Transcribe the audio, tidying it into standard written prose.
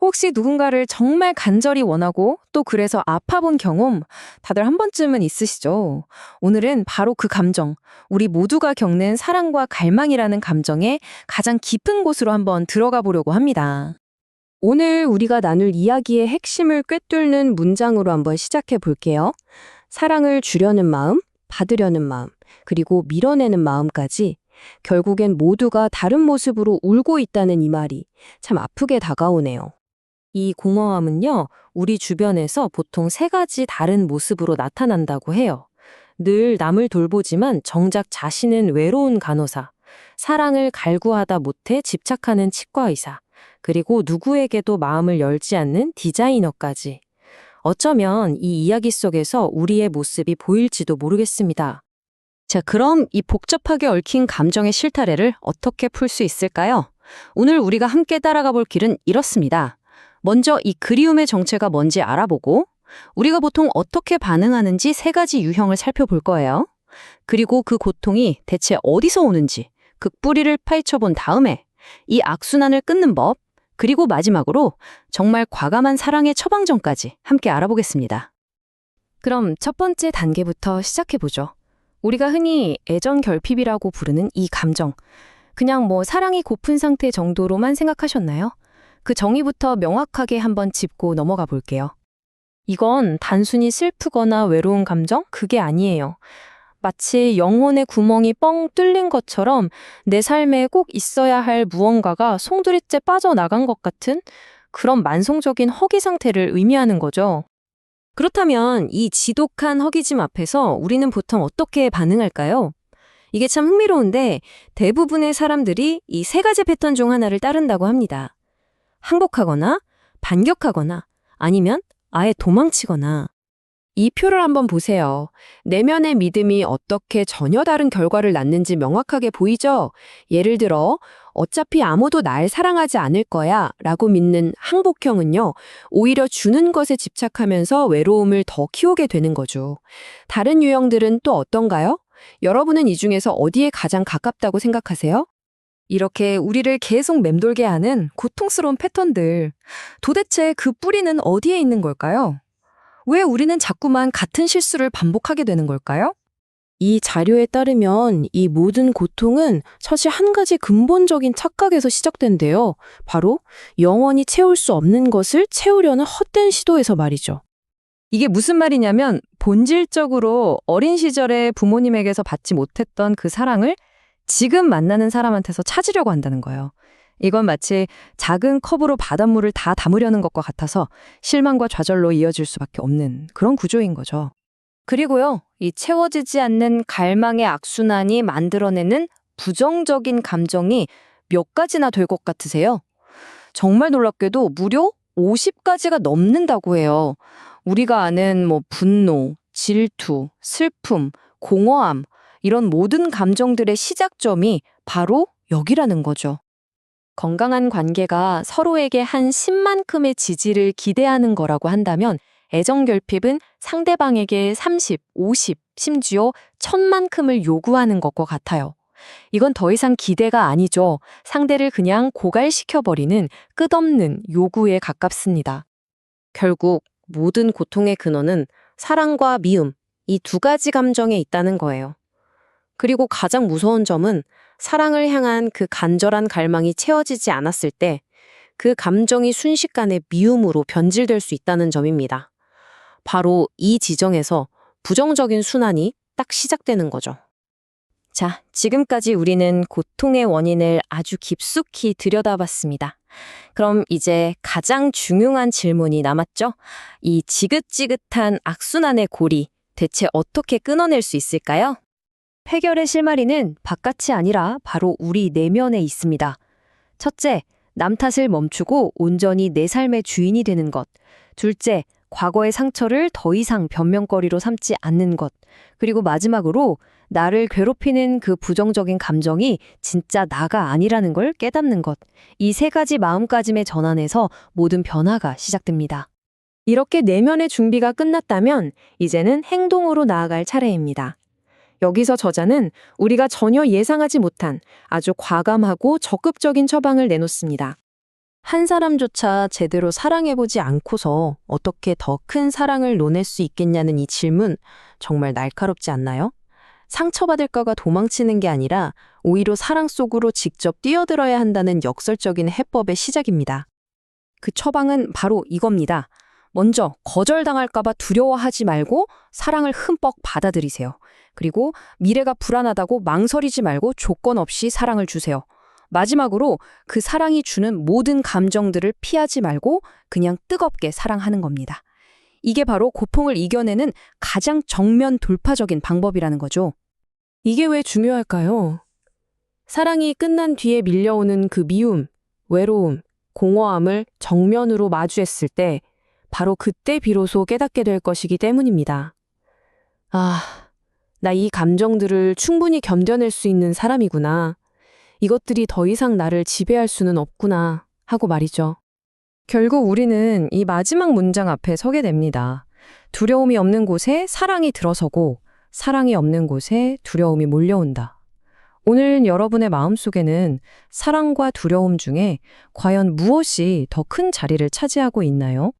혹시 누군가를 정말 간절히 원하고 또 그래서 아파본 경험 다들 한 번쯤은 있으시죠? 오늘은 바로 그 감정, 우리 모두가 겪는 사랑과 갈망이라는 감정의 가장 깊은 곳으로 한번 들어가 보려고 합니다. 오늘 우리가 나눌 이야기의 핵심을 꿰뚫는 문장으로 한번 시작해 볼게요. 사랑을 주려는 마음, 받으려는 마음, 그리고 밀어내는 마음까지 결국엔 모두가 다른 모습으로 울고 있다는 이 말이 참 아프게 다가오네요. 이 공허함은요, 우리 주변에서 보통 세 가지 다른 모습으로 나타난다고 해요. 늘 남을 돌보지만 정작 자신은 외로운 간호사, 사랑을 갈구하다 못해 집착하는 치과의사, 그리고 누구에게도 마음을 열지 않는 디자이너까지. 어쩌면 이 이야기 속에서 우리의 모습이 보일지도 모르겠습니다. 자, 그럼 이 복잡하게 얽힌 감정의 실타래를 어떻게 풀 수 있을까요? 오늘 우리가 함께 따라가 볼 길은 이렇습니다. 먼저 이 그리움의 정체가 뭔지 알아보고 우리가 보통 어떻게 반응하는지 세 가지 유형을 살펴볼 거예요. 그리고 그 고통이 대체 어디서 오는지 그 뿌리를 파헤쳐 본 다음에 이 악순환을 끊는 법, 그리고 마지막으로 정말 과감한 사랑의 처방전까지 함께 알아보겠습니다. 그럼 첫 번째 단계부터 시작해보죠. 우리가 흔히 애정 결핍이라고 부르는 이 감정. 그냥 뭐 사랑이 고픈 상태 정도로만 생각하셨나요? 그 정의부터 명확하게 한번 짚고 넘어가 볼게요. 이건 단순히 슬프거나 외로운 감정? 그게 아니에요. 마치 영혼의 구멍이 뻥 뚫린 것처럼 내 삶에 꼭 있어야 할 무언가가 송두리째 빠져나간 것 같은 그런 만성적인 허기 상태를 의미하는 거죠. 그렇다면 이 지독한 허기짐 앞에서 우리는 보통 어떻게 반응할까요? 이게 참 흥미로운데 대부분의 사람들이 이 세 가지 패턴 중 하나를 따른다고 합니다. 항복하거나 반격하거나 아니면 아예 도망치거나. 이 표를 한번 보세요. 내면의 믿음이 어떻게 전혀 다른 결과를 낳는지 명확하게 보이죠? 예를 들어 어차피 아무도 날 사랑하지 않을 거야 라고 믿는 항복형은요, 오히려 주는 것에 집착하면서 외로움을 더 키우게 되는 거죠. 다른 유형들은 또 어떤가요? 여러분은 이 중에서 어디에 가장 가깝다고 생각하세요? 이렇게 우리를 계속 맴돌게 하는 고통스러운 패턴들. 도대체 그 뿌리는 어디에 있는 걸까요? 왜 우리는 자꾸만 같은 실수를 반복하게 되는 걸까요? 이 자료에 따르면 이 모든 고통은 사실 한 가지 근본적인 착각에서 시작된대요. 바로 영원히 채울 수 없는 것을 채우려는 헛된 시도에서 말이죠. 이게 무슨 말이냐면 본질적으로 어린 시절에 부모님에게서 받지 못했던 그 사랑을 지금 만나는 사람한테서 찾으려고 한다는 거예요. 이건 마치 작은 컵으로 바닷물을 다 담으려는 것과 같아서 실망과 좌절로 이어질 수밖에 없는 그런 구조인 거죠. 그리고요, 이 채워지지 않는 갈망의 악순환이 만들어내는 부정적인 감정이 몇 가지나 될 것 같으세요? 정말 놀랍게도 무려 50가지가 넘는다고 해요. 우리가 아는 분노, 질투, 슬픔, 공허함, 이런 모든 감정들의 시작점이 바로 여기라는 거죠. 건강한 관계가 서로에게 한 10만큼의 지지를 기대하는 거라고 한다면 애정결핍은 상대방에게 30, 50, 심지어 1000만큼을 요구하는 것과 같아요. 이건 더 이상 기대가 아니죠. 상대를 그냥 고갈시켜버리는 끝없는 요구에 가깝습니다. 결국 모든 고통의 근원은 사랑과 미움, 이 두 가지 감정에 있다는 거예요. 그리고 가장 무서운 점은 사랑을 향한 그 간절한 갈망이 채워지지 않았을 때 그 감정이 순식간에 미움으로 변질될 수 있다는 점입니다. 바로 이 지점에서 부정적인 순환이 딱 시작되는 거죠. 자, 지금까지 우리는 고통의 원인을 아주 깊숙이 들여다봤습니다. 그럼 이제 가장 중요한 질문이 남았죠? 이 지긋지긋한 악순환의 고리, 대체 어떻게 끊어낼 수 있을까요? 해결의 실마리는 바깥이 아니라 바로 우리 내면에 있습니다. 첫째, 남 탓을 멈추고 온전히 내 삶의 주인이 되는 것. 둘째, 과거의 상처를 더 이상 변명거리로 삼지 않는 것. 그리고 마지막으로 나를 괴롭히는 그 부정적인 감정이 진짜 나가 아니라는 걸 깨닫는 것. 이 세 가지 마음가짐의 전환에서 모든 변화가 시작됩니다. 이렇게 내면의 준비가 끝났다면 이제는 행동으로 나아갈 차례입니다. 여기서 저자는 우리가 전혀 예상하지 못한 아주 과감하고 적극적인 처방을 내놓습니다. 한 사람조차 제대로 사랑해보지 않고서 어떻게 더 큰 사랑을 논할 수 있겠냐는 이 질문 정말 날카롭지 않나요? 상처받을까가 도망치는 게 아니라 오히려 사랑 속으로 직접 뛰어들어야 한다는 역설적인 해법의 시작입니다. 그 처방은 바로 이겁니다. 먼저 거절당할까봐 두려워하지 말고 사랑을 흠뻑 받아들이세요. 그리고 미래가 불안하다고 망설이지 말고 조건 없이 사랑을 주세요. 마지막으로 그 사랑이 주는 모든 감정들을 피하지 말고 그냥 뜨겁게 사랑하는 겁니다. 이게 바로 고통을 이겨내는 가장 정면 돌파적인 방법이라는 거죠. 이게 왜 중요할까요? 사랑이 끝난 뒤에 밀려오는 그 미움, 외로움, 공허함을 정면으로 마주했을 때 바로 그때 비로소 깨닫게 될 것이기 때문입니다. 아, 나 이 감정들을 충분히 견뎌낼 수 있는 사람이구나. 이것들이 더 이상 나를 지배할 수는 없구나 하고 말이죠. 결국 우리는 이 마지막 문장 앞에 서게 됩니다. 두려움이 없는 곳에 사랑이 들어서고 사랑이 없는 곳에 두려움이 몰려온다. 오늘 여러분의 마음속에는 사랑과 두려움 중에 과연 무엇이 더 큰 자리를 차지하고 있나요?